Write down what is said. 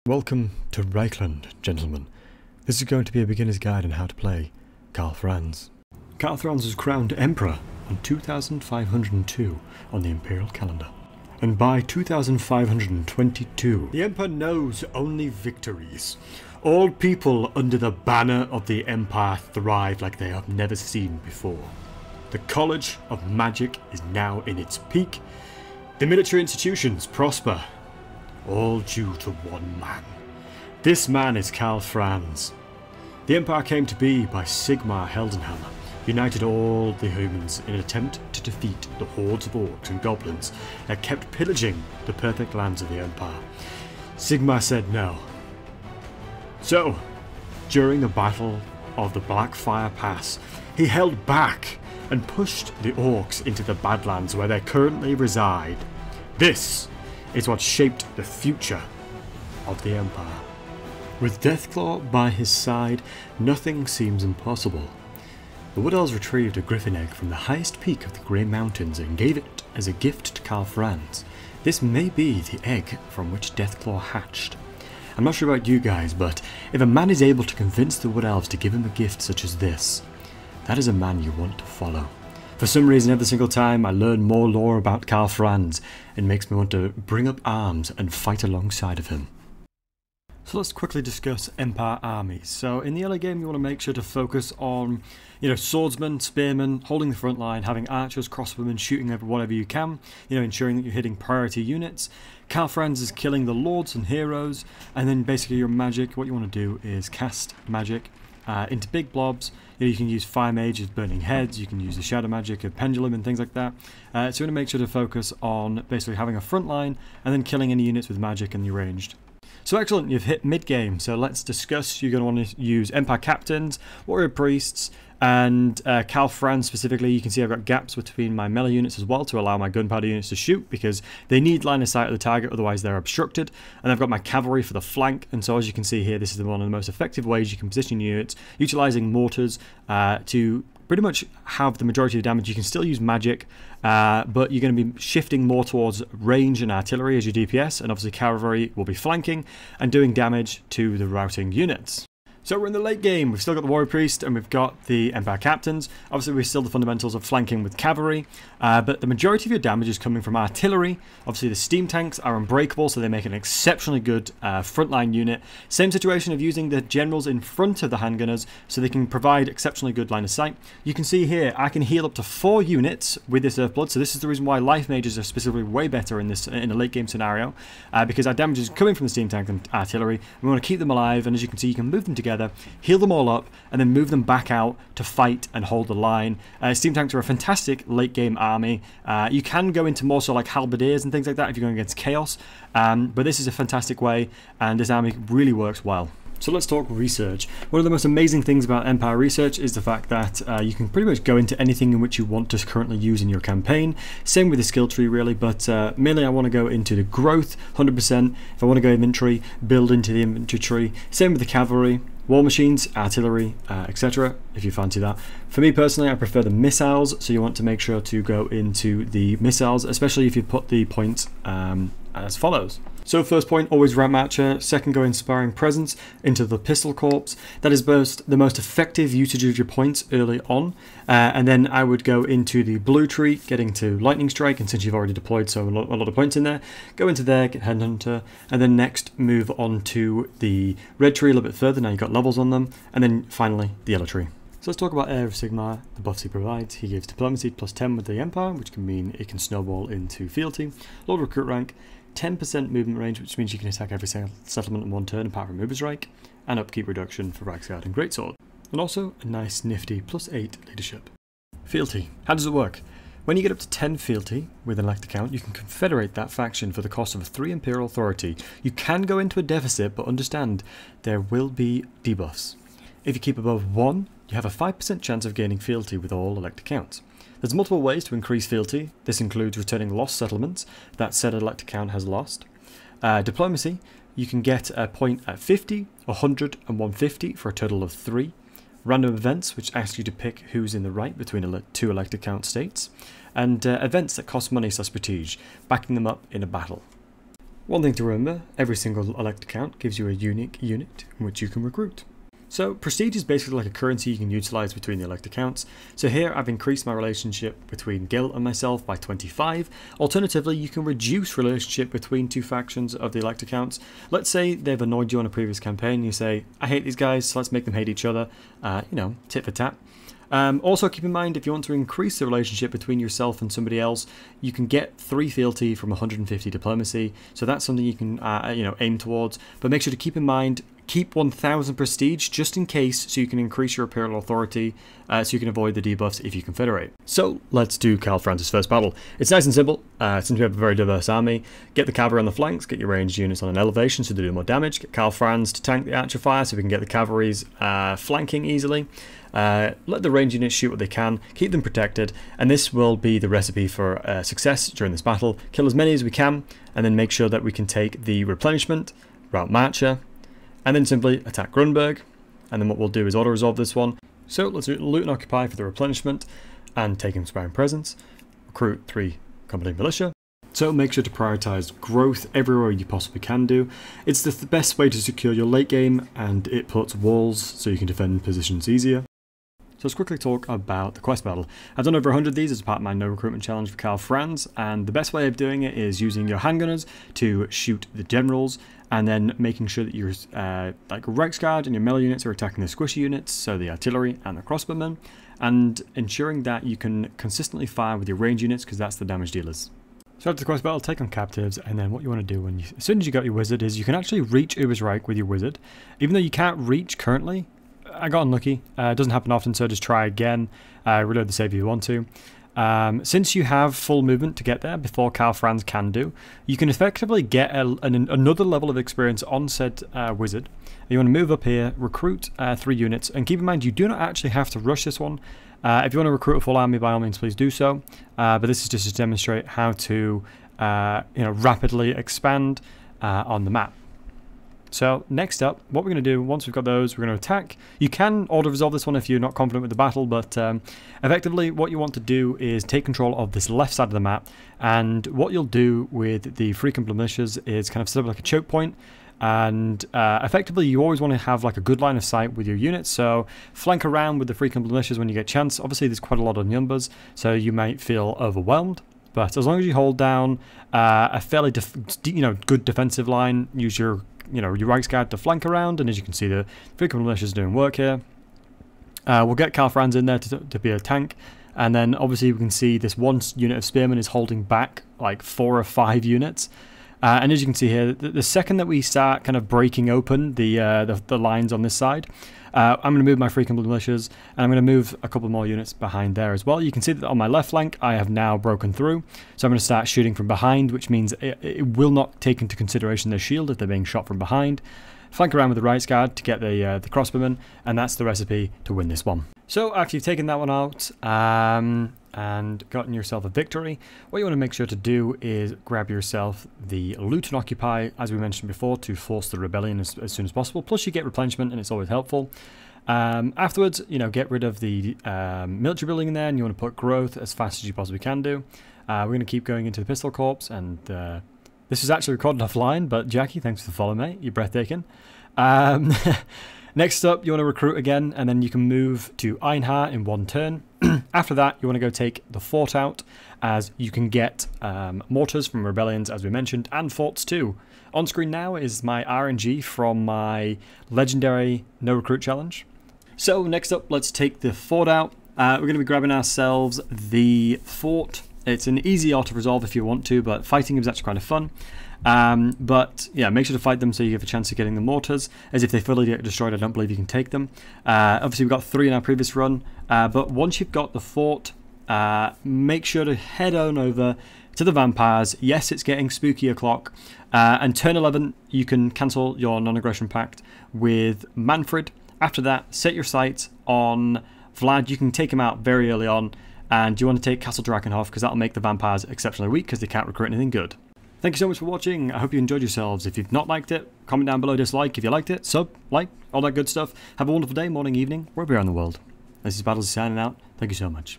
Welcome to Reichland, gentlemen. This is going to be a beginner's guide on how to play Karl Franz. Karl Franz was crowned Emperor on 2502 on the Imperial calendar. And by 2522, the Emperor knows only victories. All people under the banner of the Empire thrive like they have never seen before. The College of Magic is now in its peak. The military institutions prosper. All due to one man. This man is Karl Franz. The Empire came to be by Sigmar Heldenhammer, united all the humans in an attempt to defeat the hordes of orcs and goblins that kept pillaging the perfect lands of the Empire. Sigmar said no. So, during the Battle of the Blackfire Pass, he held back and pushed the orcs into the Badlands where they currently reside. This is what shaped the future of the Empire. With Deathclaw by his side, nothing seems impossible. The Wood Elves retrieved a griffin egg from the highest peak of the Grey Mountains and gave it as a gift to Karl Franz. This may be the egg from which Deathclaw hatched. I'm not sure about you guys, but if a man is able to convince the Wood Elves to give him a gift such as this, that is a man you want to follow. For some reason, every single time I learn more lore about Karl Franz, it makes me want to bring up arms and fight alongside of him. So let's quickly discuss Empire armies. So in the early game, you want to make sure to focus on, swordsmen, spearmen, holding the front line, having archers, crossbowmen, shooting over whatever you can, ensuring that you're hitting priority units. Karl Franz is killing the lords and heroes, and then basically your magic, what you want to do is cast magic into big blobs. You can use Fire Mage as burning heads, you can use the Shadow Magic of Pendulum and things like that. So you want to make sure to focus on basically having a front line and then killing any units with magic and the ranged. So excellent, you've hit mid-game, so let's discuss. You're going to want to use Empire Captains, Warrior Priests, and Karl Franz specifically. You can see I've got gaps between my melee units as well to allow my gunpowder units to shoot because they need line of sight of the target, otherwise they're obstructed. And I've got my cavalry for the flank, and so as you can see here, this is one of the most effective ways you can position units, utilizing mortars to pretty much have the majority of the damage. You can still use magic, but you're going to be shifting more towards range and artillery as your DPS, and obviously cavalry will be flanking and doing damage to the routing units. So we're in the late game, we've still got the Warrior Priest and we've got the Empire Captains. Obviously we're still the fundamentals of flanking with cavalry, but the majority of your damage is coming from artillery. Obviously the steam tanks are unbreakable, so they make an exceptionally good frontline unit. Same situation of using the generals in front of the handgunners, so they can provide exceptionally good line of sight. You can see here, I can heal up to 4 units with this Earthblood, so this is the reason why Life Mages are specifically way better in a late game scenario, because our damage is coming from the steam tank and artillery. We want to keep them alive, and as you can see, you can move them together, heal them all up, and then move them back out to fight and hold the line. Steam tanks are a fantastic late game army. You can go into more so like halberdiers and things like that if you're going against chaos, but this is a fantastic way, and this army really works well. So let's talk research. One of the most amazing things about Empire Research is the fact that you can pretty much go into anything in which you want to currently use in your campaign. Same with the skill tree really, but mainly I want to go into the growth 100%. If I want to go inventory, build into the inventory tree. Same with the cavalry, war machines, artillery, etc. if you fancy that. For me personally, I prefer the missiles, so you want to make sure to go into the missiles, especially if you put the points as follows. So first point, always Ram Archer. Second, go Inspiring Presence into the Pistol Corps. That is the most effective usage of your points early on. And then I would go into the Blue Tree, getting to Lightning Strike, and since you've already deployed a lot of points in there, go into there, get Headhunter, and then next move on to the Red Tree a little bit further. Now you've got levels on them, and then finally the Yellow Tree. So let's talk about Heir of Sigmar, the buffs he provides. He gives Diplomacy plus 10 with the Empire, which can mean it can snowball into Fealty. Lord Recruit rank, 10% movement range, which means you can attack every settlement in one turn apart from Movers Reich, and upkeep reduction for Reiksguard and Greatsword. And also a nice nifty plus 8 leadership. Fealty. How does it work? When you get up to 10 fealty with an elect account, you can confederate that faction for the cost of 3 Imperial Authority. You can go into a deficit, but understand there will be debuffs. If you keep above 1, you have a 5% chance of gaining fealty with all elect accounts. There's multiple ways to increase fealty. This includes returning lost settlements that said elect account has lost. Diplomacy, you can get a point at 50, 100 and 150 for a total of 3. Random events, which ask you to pick who's in the right between 2 elect account states. And events that cost money / prestige, backing them up in a battle. One thing to remember, every single elect account gives you a unique unit in which you can recruit. So prestige is basically like a currency you can utilize between the elect accounts. So here I've increased my relationship between Gil and myself by 25. Alternatively, you can reduce relationship between two factions of the elect accounts. Let's say they've annoyed you on a previous campaign. You say, I hate these guys, so let's make them hate each other. You know, tit for tat. Also keep in mind, if you want to increase the relationship between yourself and somebody else, you can get 3 fealty from 150 diplomacy. So that's something you can you know, aim towards. But make sure to keep in mind, keep 1000 prestige just in case, so you can increase your imperial authority, so you can avoid the debuffs if you confederate. So let's do Karl Franz's first battle. It's nice and simple. Since we have a very diverse army, get the cavalry on the flanks, get your ranged units on an elevation so they do more damage, get Karl Franz to tank the archer fire so we can get the cavalry's flanking easily. Let the ranged units shoot what they can, keep them protected, and this will be the recipe for success during this battle. Kill as many as we can, and then make sure that we can take the replenishment, route marcher, and then simply attack Grunberg. And then what we'll do is auto-resolve this one. So let's loot and occupy for the replenishment, and take inspiring presence, recruit 3 company militia. So make sure to prioritize growth everywhere you possibly can do. It's the best way to secure your late game, and it puts walls so you can defend positions easier. So let's quickly talk about the quest battle. I've done over 100 of these as part of my no recruitment challenge for Karl Franz, and the best way of doing it is using your handgunners to shoot the generals, and then making sure that your like Reichsguard and your melee units are attacking the squishy units, so the artillery and the crossbowmen, and ensuring that you can consistently fire with your range units, because that's the damage dealers. So after the quest battle, take on captives, and then what you want to do as soon as you got your wizard is you can actually reach Ubersreich with your wizard. Even though you can't reach currently, I got unlucky. It doesn't happen often, so just try again. Reload the save if you want to. Since you have full movement to get there before Karl Franz can do, you can effectively get another level of experience on said wizard. You want to move up here, recruit 3 units, and keep in mind you do not actually have to rush this one. If you want to recruit a full army, by all means, please do so. But this is just to demonstrate how to you know, rapidly expand on the map. So next up, what we're going to do, once we've got those, we're going to attack. You can auto-resolve this one if you're not confident with the battle, but effectively what you want to do is take control of this left side of the map, and what you'll do with the free company militias is kind of set up like a choke point, and effectively you always want to have like a good line of sight with your units, so flank around with the free company militias when you get a chance. Obviously there's quite a lot of numbers, so you might feel overwhelmed. But as long as you hold down a fairly good defensive line, use your your Reichsguard to flank around, and as you can see, the free company militia is doing work here. We'll get Karl Franz in there to be a tank, and then obviously we can see this one unit of spearmen is holding back like 4 or 5 units. And as you can see here, the second that we start kind of breaking open the lines on this side, I'm going to move my free company militias, and I'm going to move a couple more units behind there as well. You can see that on my left flank, I have now broken through. So I'm going to start shooting from behind, which means it will not take into consideration their shield if they're being shot from behind. Flank around with the Reichsguard to get the crossbowmen, and that's the recipe to win this one. So after you've taken that one out and gotten yourself a victory, what you want to make sure to do is grab yourself the loot and occupy, as we mentioned before, to force the rebellion as soon as possible. Plus you get replenishment, and it's always helpful. Afterwards, you know, get rid of the military building in there, and you want to put growth as fast as you possibly can do. We're going to keep going into the pistol corps, and this is actually recorded offline, but Jackie, thanks for the follow, mate. You're breathtaking. Next up, you want to recruit again, and then you can move to Einhar in 1 turn. After that, you want to go take the fort out, as you can get mortars from rebellions, as we mentioned, and forts too. On screen now is my RNG from my legendary no recruit challenge. So next up, let's take the fort out. We're going to be grabbing ourselves the fort. It's an easy auto-resolve if you want to, but fighting is actually kind of fun. But yeah, make sure to fight them so you have a chance of getting the mortars, as if they fully get destroyed, I don't believe you can take them. Obviously we've got 3 in our previous run, but once you've got the fort, make sure to head on over to the vampires. Yes, it's getting spooky o'clock, and turn 11 you can cancel your non-aggression pact with Manfred. After that, set your sights on Vlad. You can take him out very early on, and you want to take Castle Drakenhof, because that'll make the vampires exceptionally weak because they can't recruit anything good. Thank you so much for watching. I hope you enjoyed yourselves. If you've not liked it, comment down below, dislike. If you liked it, sub, like, all that good stuff. Have a wonderful day, morning, evening, wherever you are in the world. This is Battles signing out. Thank you so much.